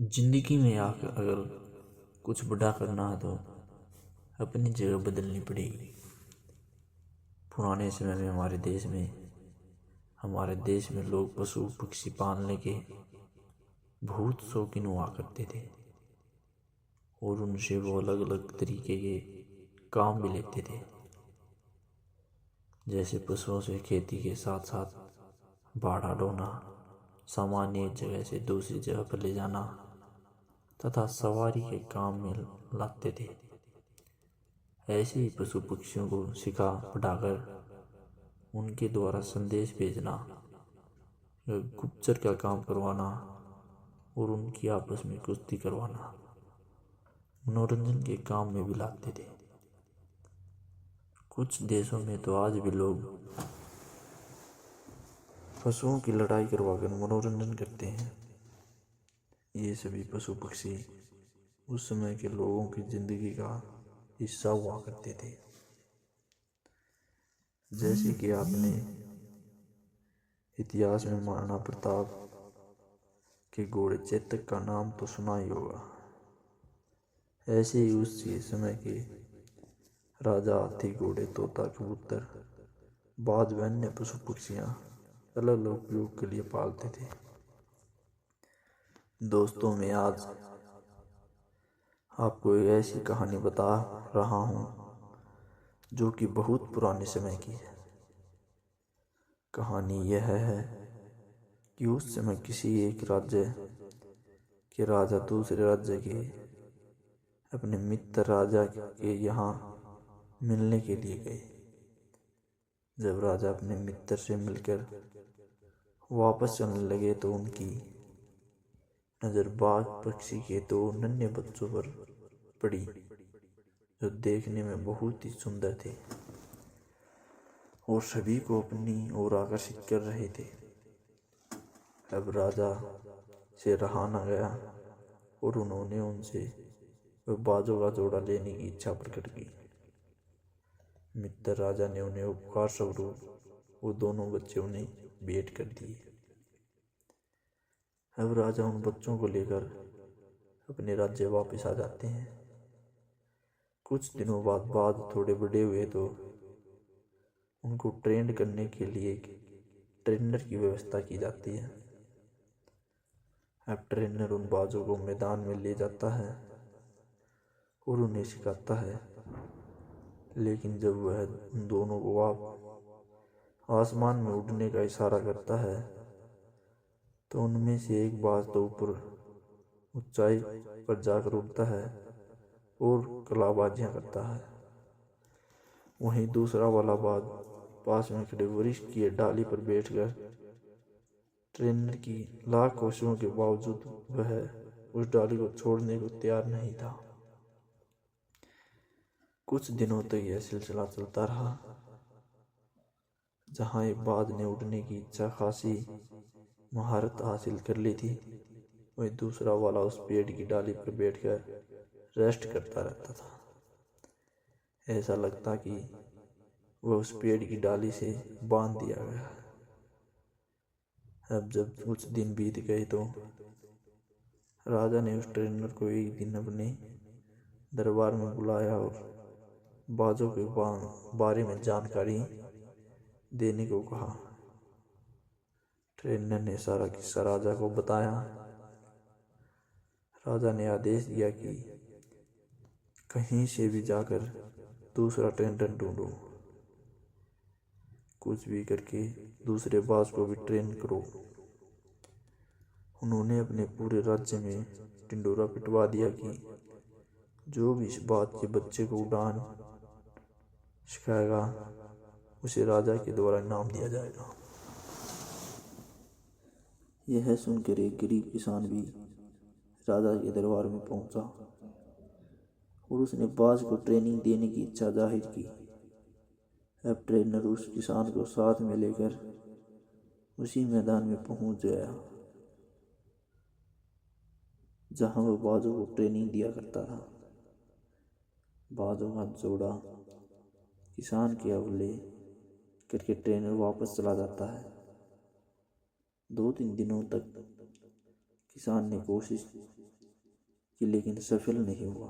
जिंदगी में आकर अगर कुछ बड़ा करना है तो अपनी जगह बदलनी पड़ेगी। पुराने समय में हमारे देश में लोग पशु पक्षी पालने के बहुत शौकीन हुआ करते थे और उनसे वो अलग अलग तरीके के काम भी लेते थे, जैसे पशुओं से खेती के साथ साथ बाड़ा ढोना, सामान एक जगह से दूसरी जगह पर ले जाना तथा सवारी के काम में लाते थे। ऐसे ही पशु पक्षियों को सिखा पढ़ाकर उनके द्वारा संदेश भेजना, गुप्तचर का काम करवाना और उनकी आपस में कुश्ती करवाना मनोरंजन के काम में भी लाते थे। कुछ देशों में तो आज भी लोग पशुओं की लड़ाई करवाकर मनोरंजन करते हैं। ये सभी पशु पक्षी उस समय के लोगों की जिंदगी का हिस्सा हुआ करते थे। जैसे कि आपने इतिहास में महाराणा प्रताप के घोड़े चेतक का नाम तो सुना ही होगा। ऐसे ही उस समय के राजा हाथी, घोड़े, तोता, कबूतर, बाज व अन्य पशु पक्षियां अलग अलग उपयोग के लिए पालते थे। दोस्तों, मैं आज आपको एक ऐसी कहानी बता रहा हूँ जो कि बहुत पुराने समय की है। कहानी यह है कि उस समय किसी एक राज्य के राजा दूसरे राज्य के अपने मित्र राजा के यहाँ मिलने के लिए गए। जब राजा अपने मित्र से मिलकर वापस चलने लगे तो उनकी नजर बाघ पक्षी के दो नन्हे बच्चों पर पड़ी, जो देखने में बहुत ही सुंदर थे और सभी को अपनी ओर आकर्षित कर रहे थे। अब राजा से रहा न गया और उन्होंने उनसे वह बाजों का जोड़ा लेने की इच्छा प्रकट की। मित्र राजा ने उन्हें उपहार स्वरूप वो दोनों बच्चे उन्हें भेंट कर दिए। अब राजा उन बच्चों को लेकर अपने राज्य वापस आ जाते हैं। कुछ दिनों बाद थोड़े बड़े हुए तो उनको ट्रेंड करने के लिए एक ट्रेनर की व्यवस्था की जाती है। अब ट्रेनर उन बाजों को मैदान में ले जाता है और उन्हें सिखाता है, लेकिन जब वह उन दोनों को आसमान में उड़ने का इशारा करता है तो उनमें से एक बाज तो ऊपर ऊंचाई पर जाकर उड़ता है और कलाबाजियां करता है। वहीं दूसरा वाला बाज पास में खड़े वरिष्ठ की डाली पर बैठकर ट्रेनर की लाख कोशिशों के बावजूद वह उस डाली को छोड़ने को तैयार नहीं था। कुछ दिनों तक यह सिलसिला चलता रहा। जहां एक बाज ने उड़ने की इच्छा खासी महारत हासिल कर ली थी, वही दूसरा वाला उस पेड़ की डाली पर बैठकर रेस्ट करता रहता था। ऐसा लगता कि वह उस पेड़ की डाली से बांध दिया गया। अब जब कुछ दिन बीत गए तो राजा ने उस ट्रेनर को एक दिन अपने दरबार में बुलाया और बाजों के बारे में जानकारी देने को कहा। ट्रेनर ने सारा किस्सा राजा को बताया। राजा ने आदेश दिया कि कहीं से भी जाकर दूसरा ट्रेनर ढूंढो, कुछ भी करके दूसरे बाज को भी ट्रेन करो। उन्होंने अपने पूरे राज्य में ढिंढोरा पिटवा दिया कि जो भी इस बात के बच्चे को उड़ान सिखाएगा उसे राजा के द्वारा इनाम दिया जाएगा। यह सुनकर एक गरीब किसान भी राजा के दरबार में पहुंचा और उसने बाज को ट्रेनिंग देने की इच्छा जाहिर की। अब ट्रेनर उस किसान को साथ में लेकर उसी मैदान में पहुंच गया जहां वह बाजों को ट्रेनिंग दिया करता था। बाजों का जोड़ा किसान के हवाले करके ट्रेनर वापस चला जाता है। 2-3 दिनों तक किसान ने कोशिश कि लेकिन सफल नहीं हुआ।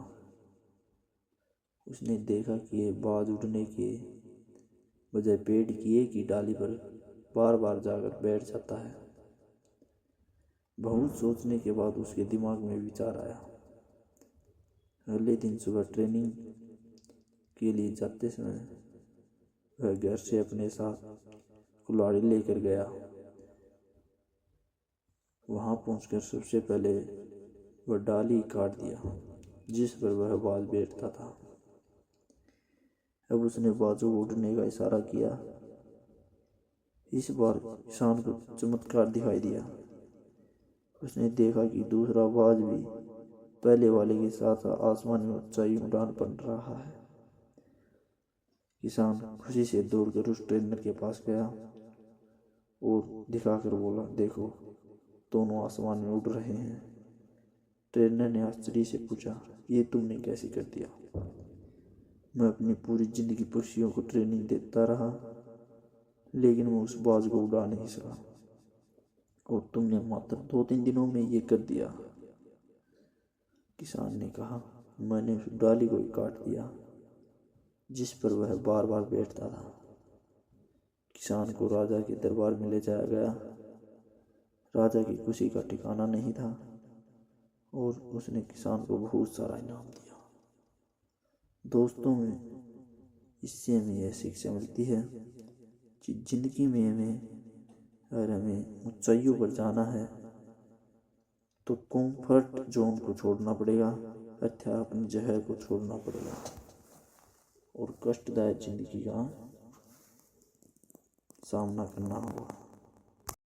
उसने देखा कि ये बाज उड़ने के बजाय पेड़ की एक ही डाली पर बार बार जाकर बैठ जाता है। बहुत सोचने के बाद उसके दिमाग में विचार आया। अगले दिन सुबह ट्रेनिंग के लिए जाते समय वह घर से अपने साथ कुल्हाड़ी लेकर गया। वहां पहुंचकर सबसे पहले वह डाली काट दिया जिस पर वह बाज बैठता था। अब उसने बाजों को उड़ने का इशारा किया। इस बार किसान को चमत्कार दिखाई दिया। उसने देखा कि दूसरा बाज भी पहले वाले के साथ आसमान में ऊंचाई उड़ान बन रहा है। किसान खुशी से दौड़कर उस ट्रेनर के पास गया और दिखाकर बोला, देखो दोनों आसमान में उड़ रहे हैं। ट्रेनर ने आश्चर्य से पूछा, ये तुमने कैसे कर दिया? मैं अपनी पूरी जिंदगी पक्षियों को ट्रेनिंग देता रहा, लेकिन मैं उस बाज को उड़ा नहीं सका, और तुमने मात्र 2-3 दिनों में ये कर दिया। किसान ने कहा, मैंने उस डाली को ही काट दिया जिस पर वह बार बार बैठता था। किसान को राजा के दरबार में ले जाया गया। राजा की खुशी का ठिकाना नहीं था और उसने किसान को बहुत सारा इनाम दिया। दोस्तों में इससे हमें यह शिक्षा मिलती है कि जिंदगी में अगर हमें ऊंचाइयों पर जाना है तो कंफर्ट जोन को छोड़ना पड़ेगा, अर्थात अपनी जगह को छोड़ना पड़ेगा और कष्टदायक जिंदगी का सामना करना होगा।